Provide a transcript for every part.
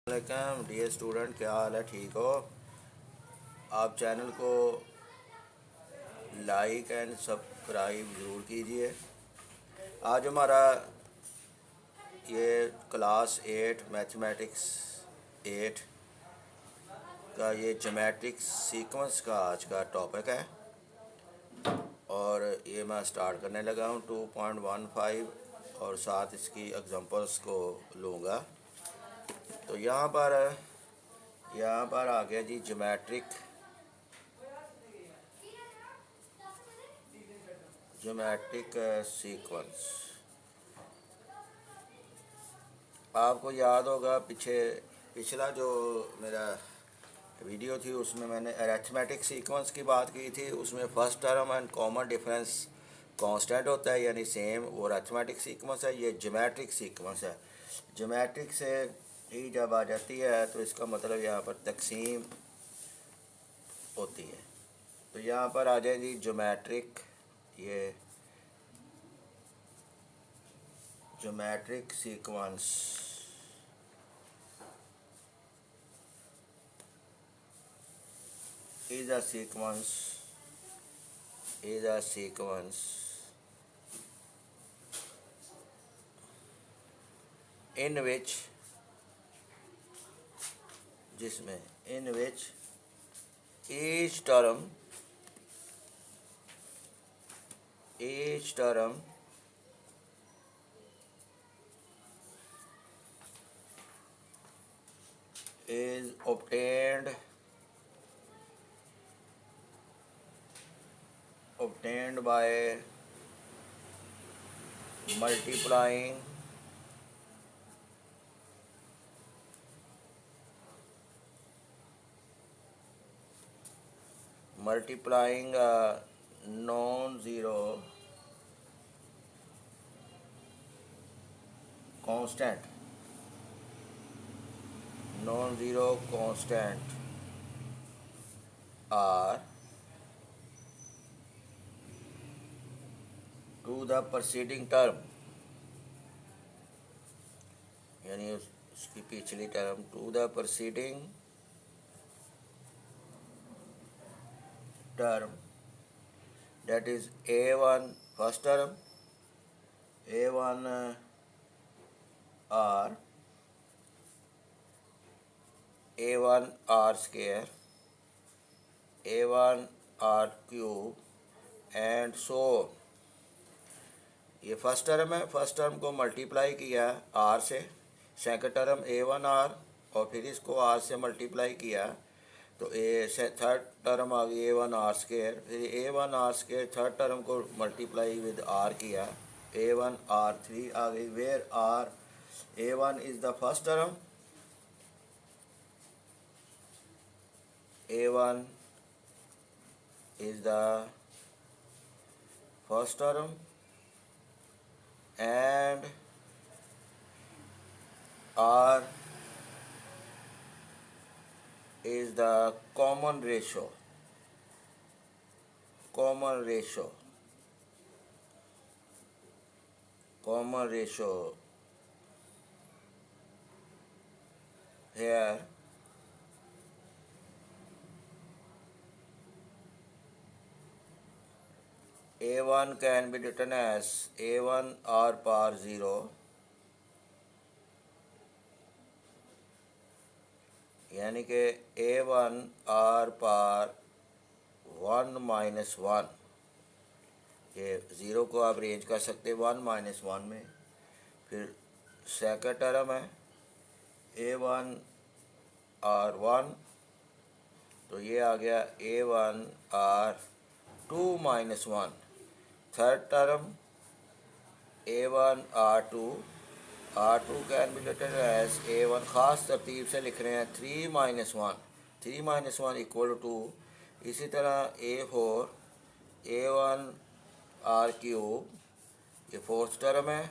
वालेकुम dear student, क्या हाल है? ठीक हो? आप चैनल को लाइक एंड सब्सक्राइब ज़रूर कीजिए। आज हमारा ये क्लास 8 मैथमेटिक्स 8 का ये ज्योमेट्रिक सीक्वेंस का आज का टॉपिक है और ये मैं स्टार्ट करने लगा हूँ 2.15 और साथ इसकी एग्जांपल्स को लूँगा। तो यहाँ पर आ गया जी ज्योमेट्रिक सीक्वेंस। आपको याद होगा पिछला जो मेरा वीडियो थी उसमें मैंने अरिथमेटिक सीक्वेंस की बात की थी। उसमें first term and common difference constant होता है यानी सेम, वो अरिथमेटिक सीक्वेंस है। ये ज्योमेट्रिक सीक्वेंस है। ज्योमेट्रिक से ही जब आ जाती है तो इसका मतलब यहाँ पर तकसीम होती है। तो यहाँ पर आ जाए जी geometric sequence is a sequence in which each term is obtained by multiplying a non-zero constant r to the preceding term, यानी उसकी पिछली term to the preceding term, that is a1 first term, a1 r, a1 r square, a1 r cube and so. ये first term है। First term को multiply किया are से, second term a1 r और फिर इसको r से multiply किया तो थर्ड टर्म आ गई a1 r स्क्वायर। फिर a1 r square third term को मल्टीप्लाई विद r किया, a1 r3 आ गई। Where a1 is the first term, a1 is the first term and r is the common ratio here a1 can be written as a1 r power 0 यानी कि a1 r power 1 minus 1। ये zero को आप range कर सकते 1 minus 1 में। फिर second term है a1 r1, तो ये आ गया a1 r2 minus 1। Third term a1 r2 can be written as a1, ख़ास तरतीब से लिख रहे हैं 3 माइनस 1 इक्वल टू। इसी तरह a4 a1 r क्यूब, ये फोर्थ टर्म है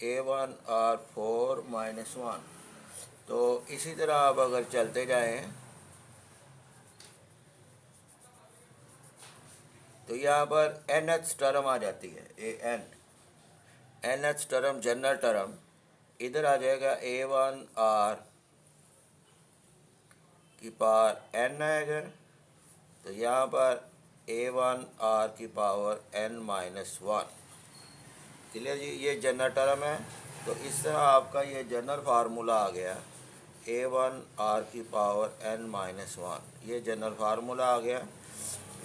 a1 r4 माइनस 1। तो इसी तरह आप अगर चलते जाएं तो यहाँ पर nth टर्म आ जाती है nth टर्म जनरल टर्म। इधर आ जाएगा a1 r की पावर n आएगा, तो यहाँ पर a1 r की पावर n माइनस 1। क्लियर जी, ये जनरल टर्म है। तो इस तरह आपका ये जनरल फार्मूला आ गया, a1 r की पावर n माइनस 1, ये जनरल फार्मूला आ गया।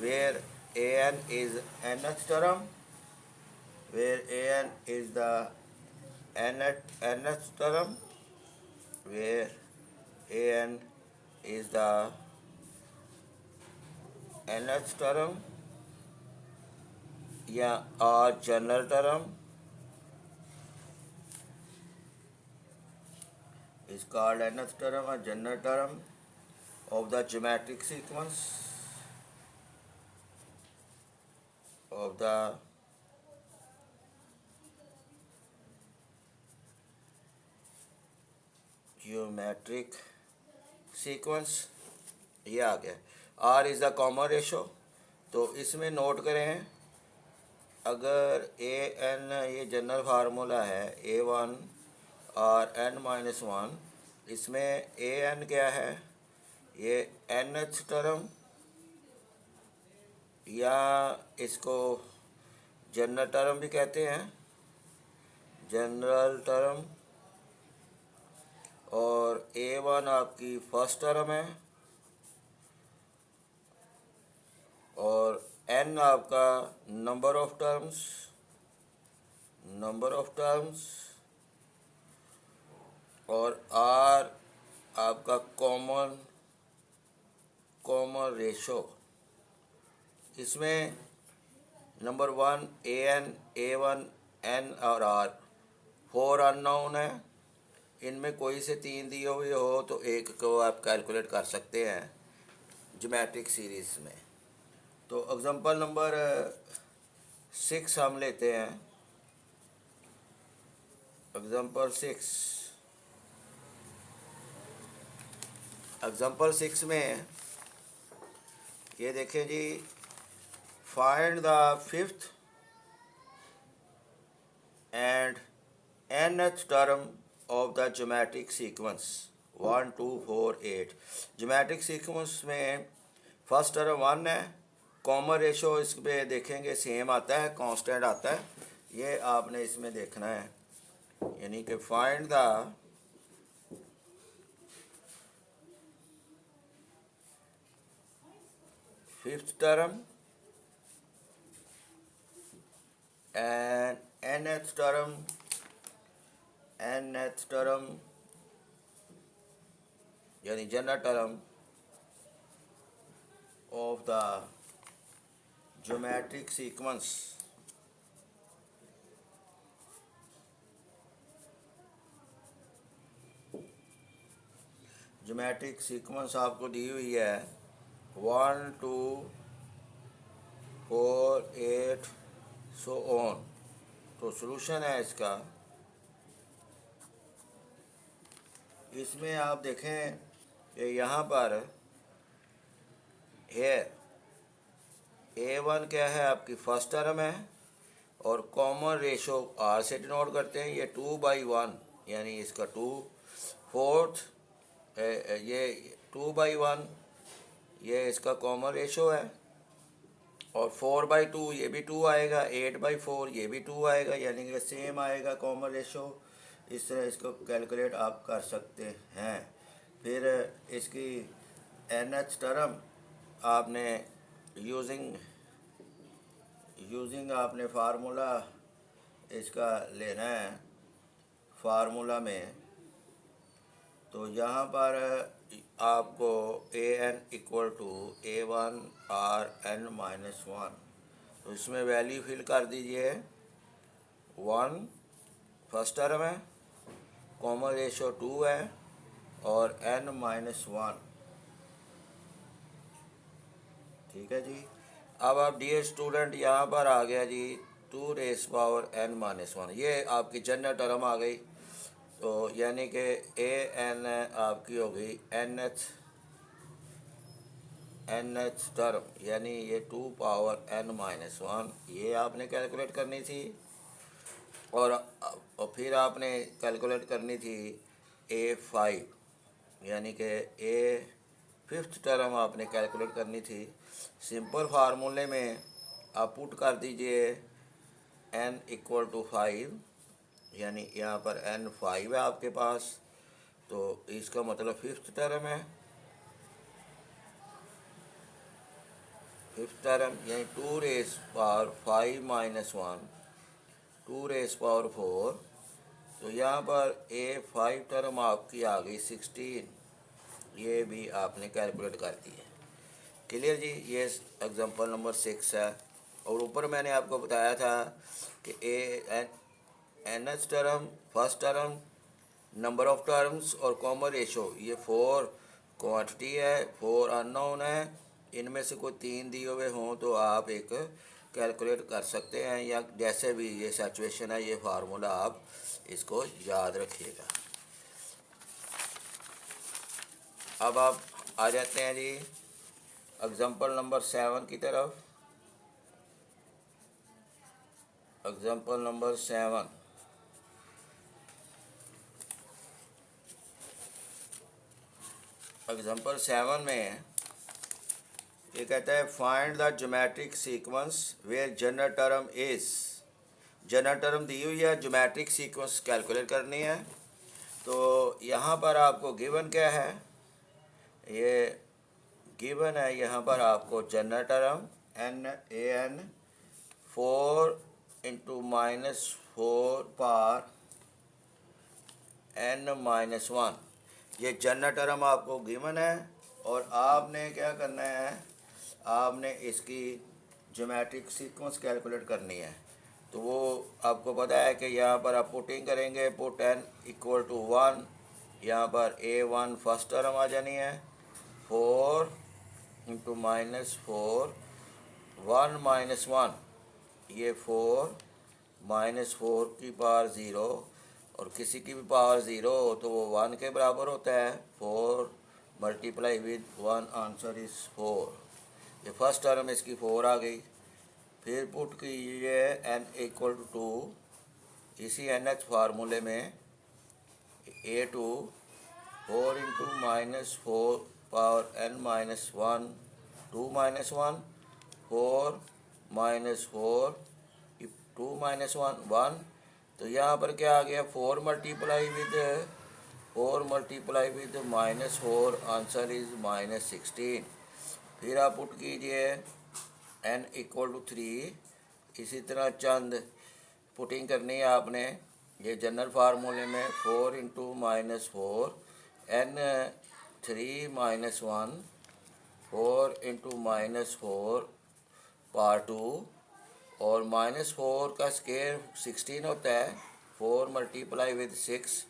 Where an is nth term, where an is the nth term, where an is the nth term या or general term is called nth term or general term of the geometric sequence of the geometric sequence। ये आ गया। R is the common ratio. तो इसमें note करें, अगर A N ये general formula है a1 और n माइनस 1, इसमें ए एन क्या है, ये nth टर्म या इसको जनरल टर्म भी कहते हैं, जनरल टर्म, और a1 आपकी फर्स्ट टर्म है और n आपका नंबर ऑफ टर्म्स और r आपका कॉमन रेशो। इसमें नंबर 1 an, a1, n और r 4 अननोन है। इनमें कोई से 3 दिए हुए हो तो एक को आप कैलकुलेट कर सकते हैं ज्योमेट्रिक सीरीज़ में। तो एग्जांपल नंबर 6 हम लेते हैं। एग्जांपल 6 में ये देखें जी, find the fifth and nth term of the geometric sequence 1, 2, 4, 8। Geometric sequence में फर्स्ट टर्म 1 है, कॉमन रेशो इस पे देखेंगे सेम आता है, कांस्टेंट आता है, ये आपने इसमें देखना है। यानी कि find the fifth term and nth term यानी general term of the geometric sequence. Geometric sequence आपको दी हुई है 1, 2, 4, 8 सो ऑन। तो सॉल्यूशन है इसका, इसमें आप देखें कि यहाँ पर है a1 क्या है, आपकी फर्स्ट टर्म है और कॉमन रेशो r से डिनोट करते हैं, ये 2/1 यानी इसका 2, फोर्थ ये 2/1 ये इसका कॉमन रेशो है, और 4/2 ये भी 2 आएगा, 8/4 ये भी 2 आएगा, यानी कि सेम आएगा कॉमन रेशो। इस तरह इसको कैलकुलेट आप कर सकते हैं। फिर इसकी nth टर्म आपने यूजिंग आपने फार्मूला इसका लेना है फार्मूला में। तो यहाँ पर आपको an equal to a1 r n minus 1, तो इसमें वैल्यू फिल कर दीजिए। 1 फर्स्ट टर्म है, कॉमन रेशो 2 है और n माइनस 1। ठीक है जी। अब आप डियर स्टूडेंट यहाँ पर आ गया जी 2 रेस पावर n माइनस 1, ये आपकी जनरल टर्म आ गई। तो यानी कि an आपकी हो गई nth टर्म, यानी ये 2 पावर n माइनस 1, ये आपने कैलकुलेट करनी थी। और फिर आपने कैलकुलेट करनी थी a5, यानी कि फिफ्थ टर्म आपने कैलकुलेट करनी थी। सिंपल फार्मूले में आप पुट कर दीजिए n इक्वल टू 5, यानी यहाँ पर n 5 है आपके पास, तो इसका मतलब फिफ्थ टर्म है। फिफ्थ टर्म यानी 2 raise power 5 minus 1, 2 raise power 4, तो यहाँ पर A5 टर्म आपकी आ गई 16, ये भी आपने कैलकुलेट कर दी है। क्लियर जी, ये एग्जांपल नंबर 6 है। और ऊपर मैंने आपको बताया था कि nth term, first term, number of terms और कॉमन रेशो, ये 4 क्वांटिटी है, 4 अननोन है। इनमें से कोई 3 दिए हुए हों तो आप एक कैलकुलेट कर सकते हैं, या जैसे भी ये सिचुएशन है, ये फार्मूला आप इसको याद रखिएगा। अब आप आ जाते हैं जी एग्जाम्पल नंबर 7 की तरफ। एग्जाम्पल नंबर 7, एग्जाम्पल 7 में ये कहता है find the geometric sequence where general term is, general term दी हुई है, ज्योमेट्रिक सीक्वेंस कैलकुलेट करनी है। तो यहाँ पर आपको गिवन क्या है, ये गिवन है यहाँ पर आपको general term n 4 into -4 power n-1, ये जनरल टर्म आपको गिवन है। और आपने क्या करना है, आपने इसकी ज्योमेट्रिक सीक्वेंस कैलकुलेट करनी है। तो वो आपको पता है कि यहाँ पर आप पुटिंग करेंगे, पुट n इक्वल टू 1, यहाँ पर A1 फर्स्ट टर्म आ जानी है, 4 इंटू -4, 1 माइनस 1, ये 4 -4 की पावर 0, और किसी की भी पावर 0 हो तो वो 1 के बराबर होता है। 4 मल्टीप्लाई विद 1, आंसर इज़ 4। ये फर्स्ट टर्म इसकी 4 आ गई। फिर पुट कीजिए n इक्वल टू 2, इसी NH फार्मूले में A2 4 into -4 power n-1, 2 minus 1, 4 -4, 2 - 1 1, तो यहाँ पर क्या आ गया, 4 मल्टीप्लाई विद -4, आंसर इज -16। फिर आप पुट कीजिए n इक्वल टू 3, इसी तरह चंद पुटिंग करनी है आपने, ये जनरल फार्मूले में 4 इंटू -4, n3 -1, 4 इंटू -4 पावर 2, और -4 का स्केयर 16 होता है, 4 मल्टीप्लाई विद 6,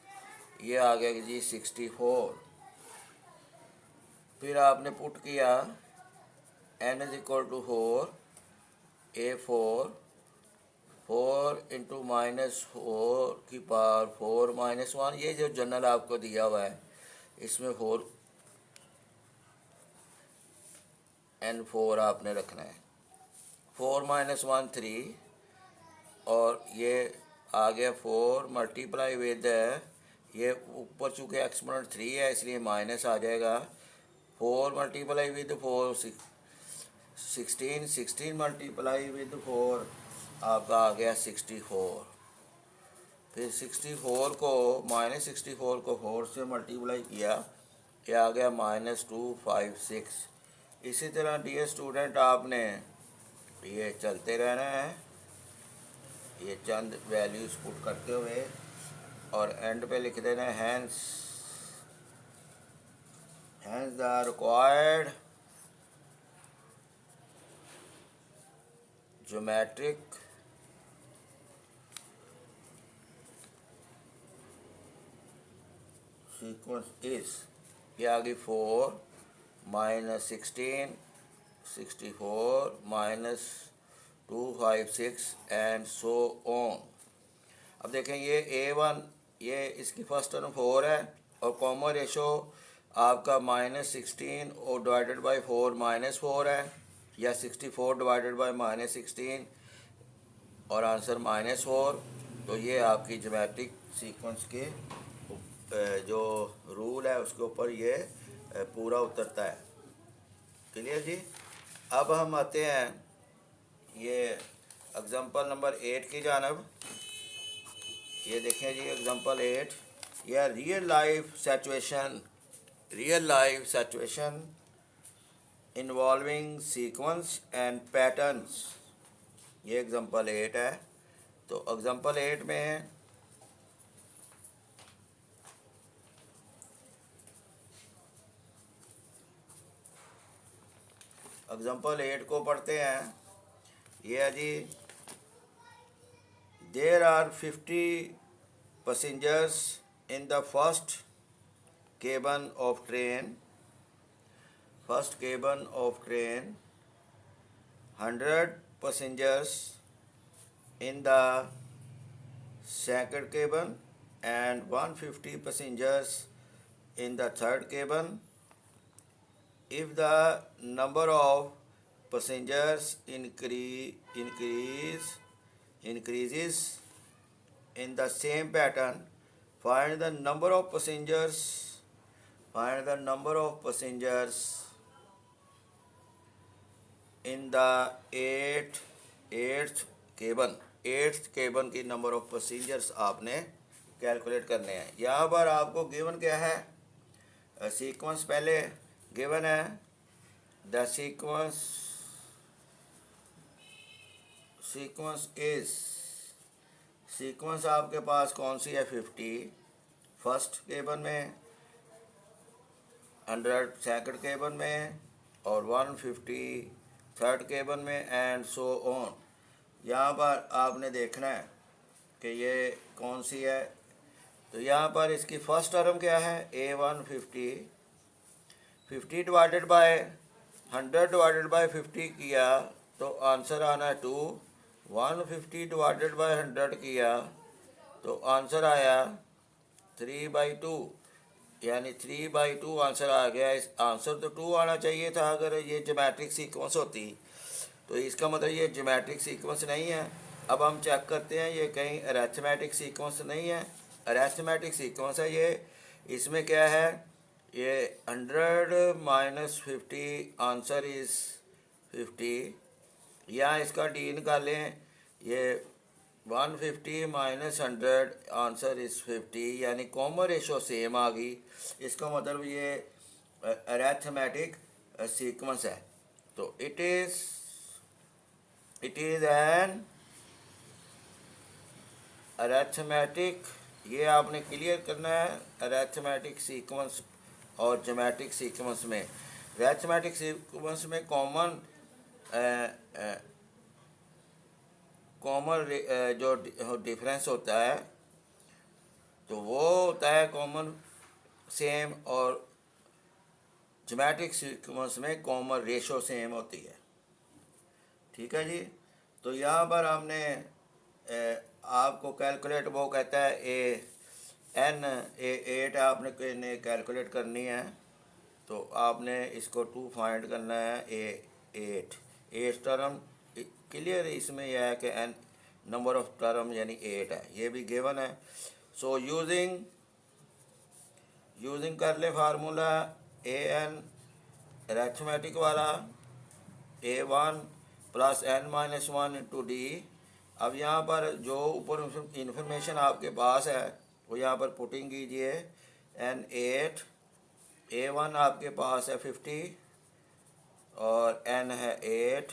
ये आ गया जी 64। फिर आपने पुट किया n is equal to 4, A4 4 into -4 की पावर 4 -1, ये जो जनरल आपको दिया हुआ है इसमें 4 n4 आपने रखना है, 4 -1 3, और ये आ गया 4 मल्टीप्लाई विद, ये ऊपर चूँकि एक्सपोनेंट 3 है इसलिए माइनस आ जाएगा, 4 मल्टीप्लाई विद 4 16, 16 मल्टीप्लाई विद 4 आपका आ गया 64। फिर 64 को -64 को 4 से मल्टीप्लाई किया, ये आ गया -256। इसी तरह डियर स्टूडेंट आपने ये चलते रहना है, ये चंद वैल्यूज़ पुट करते हुए, और एंड पे लिख देना है hence the required geometric sequence is, ये आ गई 4 -16, 64 -256 एंड सो ऑन। अब देखें ये A1, ये इसकी फर्स्ट टर्म 4 है, और कॉमन रेशो आपका -16 और डिवाइडेड बाय 4 -4 है, या 64 डिवाइडेड बाय -16, और आंसर -4। तो ये आपकी ज्योमेट्रिक सीक्वेंस के जो रूल है उसके ऊपर ये पूरा उतरता है। क्लियर जी। अब हम आते हैं ये एग्जांपल नंबर 8 की जानब। ये देखें जी एग्जांपल 8, यह real life situation involving sequence and patterns, ये एग्जांपल 8 है। तो एग्जांपल 8 में एग्जांपल 8 को पढ़ते हैं। ये है जी, there are 50 passengers in the first cabin of train, 100 passengers in the second cabin and 150 passengers in the third cabin. If the number of passengers increases in the same pattern, find the number of passengers in the eighth cabin की number of passengers आपने calculate करने हैं। यहाँ पर आपको given क्या है, sequence पहले गिवन है। द सीक्वेंस आपके पास कौन सी है, 50 फर्स्ट केबन में, 100 सेकंड केबन में और 150 थर्ड केबन में एंड सो ऑन। यहाँ पर आपने देखना है कि ये कौन सी है। तो यहाँ पर इसकी फर्स्ट टर्म क्या है, A1 50 divided by 100 divided by 50 किया तो आंसर आना है 2। 150 डिवाइडेड बाय 100 किया तो आंसर आया 3/2, यानी 3/2 आंसर आ गया। इस आंसर तो 2 आना चाहिए था अगर ये ज्योमेट्रिक सीक्वेंस होती। तो इसका मतलब ये ज्योमेट्रिक सीक्वेंस नहीं है। अब हम चेक करते हैं ये कहीं अरिथमेटिक सीक्वेंस नहीं है, अरिथमेटिक सीक्वेंस है ये। इसमें क्या है, ये 100 माइनस 50 आंसर इज़ 50, या इसका डी निकालें, ये 150 माइनस 100 आंसर इज़ 50, यानी कॉमन रेशो सेम आ गई। इसका मतलब ये अरिथमेटिक सीक्वेंस है। तो इट इज़ एन अरिथमेटिक, ये आपने क्लियर करना है। अरिथमेटिक सीक्वेंस और ज्योमेट्रिक सीक्वेंस में, अरिथमेटिक सीक्वेंस में कॉमन जो डिफरेंस होता है तो वो होता है कॉमन सेम, और ज्योमेट्रिक सीक्वेंस में कॉमन रेशो सेम होती है। ठीक है जी। तो यहाँ पर हमने आपको कैलकुलेट, वो कहता है A8 आपने कैलकुलेट करनी है। तो आपने इसको 2 फाइंड करना है, A8 टर्म क्लियर। इसमें यह है कि n नंबर ऑफ टर्म यानी 8 है, ये भी गिवन है। सो यूजिंग कर ले फार्मूला an अरिथमेटिक वाला, A1 plus n-1 into D. अब यहाँ पर जो ऊपर इंफॉर्मेशन आपके पास है वो यहाँ पर पुटिंग कीजिए। n8, A1 आपके पास है 50 और n है 8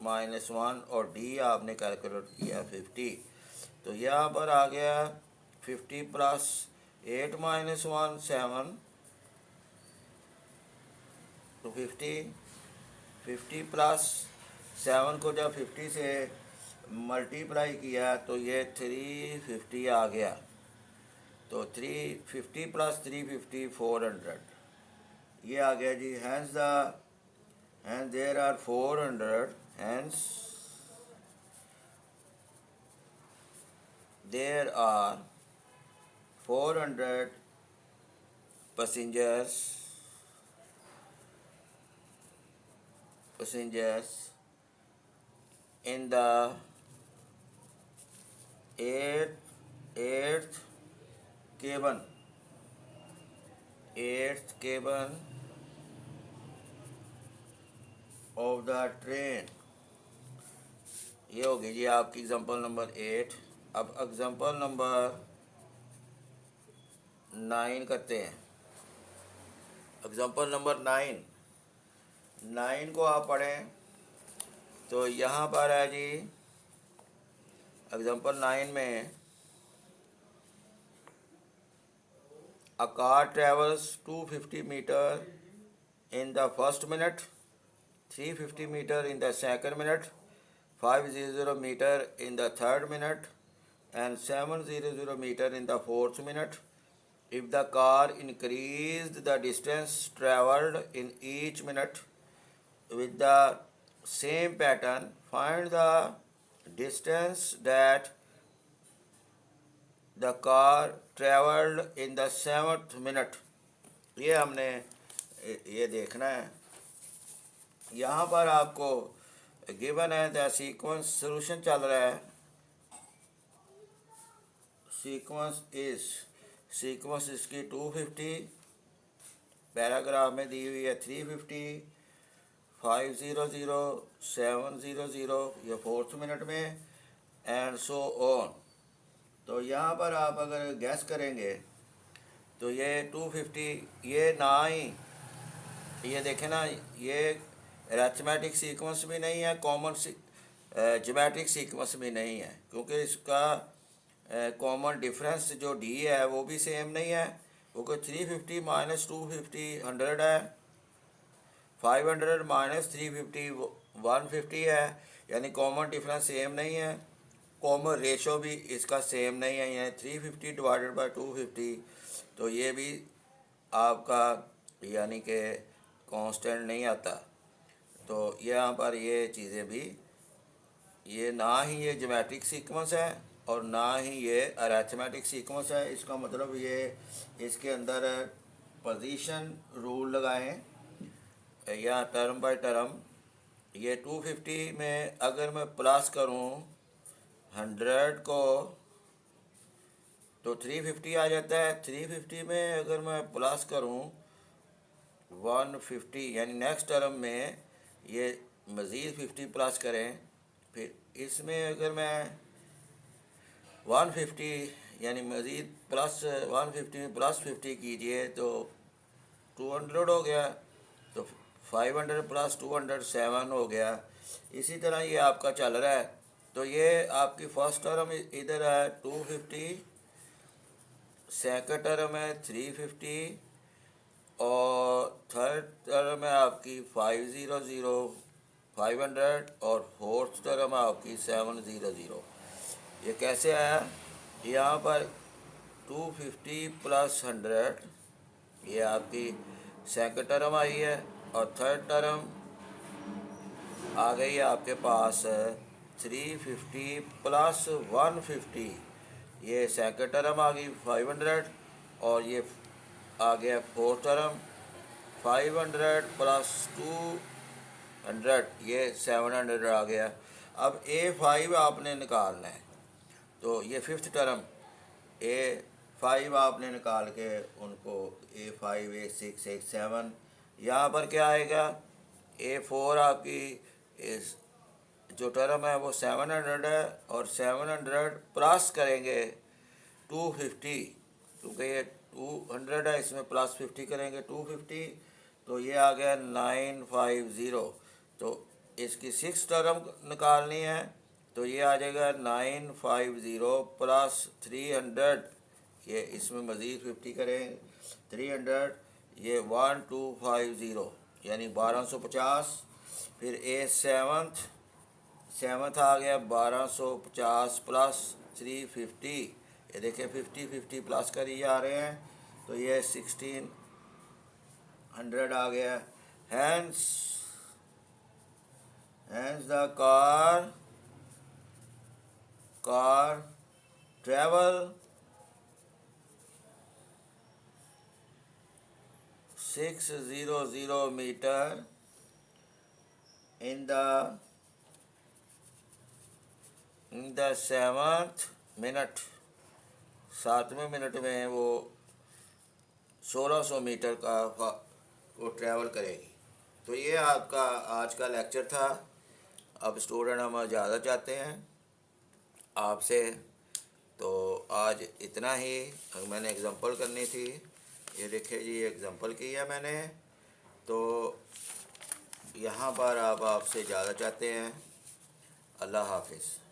-1 और d आपने कैलकुलेट किया 50। तो यहाँ पर आ गया 50 प्लस 8 -1 7, तो 50 प्लस 7 को जब 50 से मल्टीप्लाई किया तो ये 350 आ गया। तो 350 प्लस 350 400 ये आ गया जी। Hence there are 400, hence there are 400 passengers in the eighth cabin 8th cabin of the train। ये होगी जी आपकी एग्जांपल नंबर 8। अब एग्जांपल नंबर 9 करते हैं। एग्जांपल नंबर 9 को आप पढ़ें तो यहाँ पर है जी एग्जांपल 9 में a car travels 250 meter in the first minute, 350 meter in the second minute, 500 meter in the third minute, and 700 meter in the fourth minute. If the car increased the distance traveled in each minute with the same pattern, find the distance that the car traveled in the 7th minute। ये हमने ये देखना है। यहाँ पर आपको given है the sequence, solution चल रहा है। सीक्वेंस इसकी 250, पैराग्राफ में दी हुई है 350, 500, 700 ये फोर्थ मिनट में, एंड सो ऑन। तो यहाँ पर आप अगर गैस करेंगे तो ये 250 ये ना ही, ये देखें ना, ये अरिथमेटिक सीक्वेंस भी नहीं है, कॉमन ज्योमेट्रिक सीक्वेंस भी नहीं है, क्योंकि इसका कॉमन डिफरेंस जो डी है वो भी सेम नहीं है। क्योंकि 350 माइनस 250 100 है, 500 माइनस 350 150 है, यानी कॉमन डिफरेंस सेम नहीं है। कॉमन रेशो भी इसका सेम नहीं है, यानी 350 डिवाइडेड बाई 250, तो ये भी आपका यानी कि कांस्टेंट नहीं आता। तो यहाँ पर ये चीज़ें भी, ये ना ही ये ज्योमेट्रिक सीक्वेंस है और ना ही ये अरिथमेटिक सीक्वेंस है। इसका मतलब ये इसके अंदर पोजीशन रूल लगाएं या टर्म बाय टर्म। ये 250 में अगर मैं प्लस करूं 100 को तो 350 आ जाता है। 350 में अगर मैं प्लस करूं 150, यानी नेक्स्ट टर्म में ये मज़ीद 50 प्लस करें, फिर इसमें अगर मैं 150 यानी मज़ीद प्लस 150 में प्लस 50 कीजिए तो 200 हो गया, तो 500 प्लस 200 7 हो गया। इसी तरह ये आपका चल रहा है। तो ये आपकी फर्स्ट टर्म इधर है 250, सेकंड टर्म है 350 और थर्ड टर्म है आपकी 500 और फोर्थ टर्म है आपकी 700। ये कैसे आया? यहाँ पर 250 प्लस 100 ये आपकी सेकंड टर्म आई है, और थर्ड टर्म आ गई है आपके पास 350 प्लस 150, ये सेकंड टर्म आ गई 500, और ये आ गया फोर्थ टर्म 500 प्लस 200, ये 700 आ गया। अब A5 आपने निकालना है, तो ये फिफ्थ टर्म A5 आपने निकाल के उनको A5 A6 A7, यहाँ पर क्या आएगा A4 आपकी इस जो टर्म है वो 700 है, और 700 प्लस करेंगे 250, क्योंकि ये 200 है, इसमें प्लस 50 करेंगे 250, तो ये आ गया 950। तो इसकी 6 टर्म निकालनी है, तो ये आ जाएगा 950 प्लस 300, ये इसमें मज़ीद 50 करें 300, ये 1250 यानी 1250। फिर सेवन्थ आ गया 1250 प्लस 350, ये देखिए 50 प्लस कर ही आ रहे हैं, तो ये 1600 आ गया। Hence the car travel 600 metre in the 7th minute, 7वें मिनट में वो 1600 मीटर का वो ट्रैवल करेगी। तो ये आपका आज का लेक्चर था। अब स्टूडेंट हम ज़्यादा चाहते हैं आपसे, तो आज इतना ही। मैंने एग्ज़ाम्पल करनी थी, ये देखिए जी एग्ज़ाम्पल किया मैंने। तो यहाँ पर आप आपसे ज़्यादा चाहते हैं। अल्लाह हाफिज़।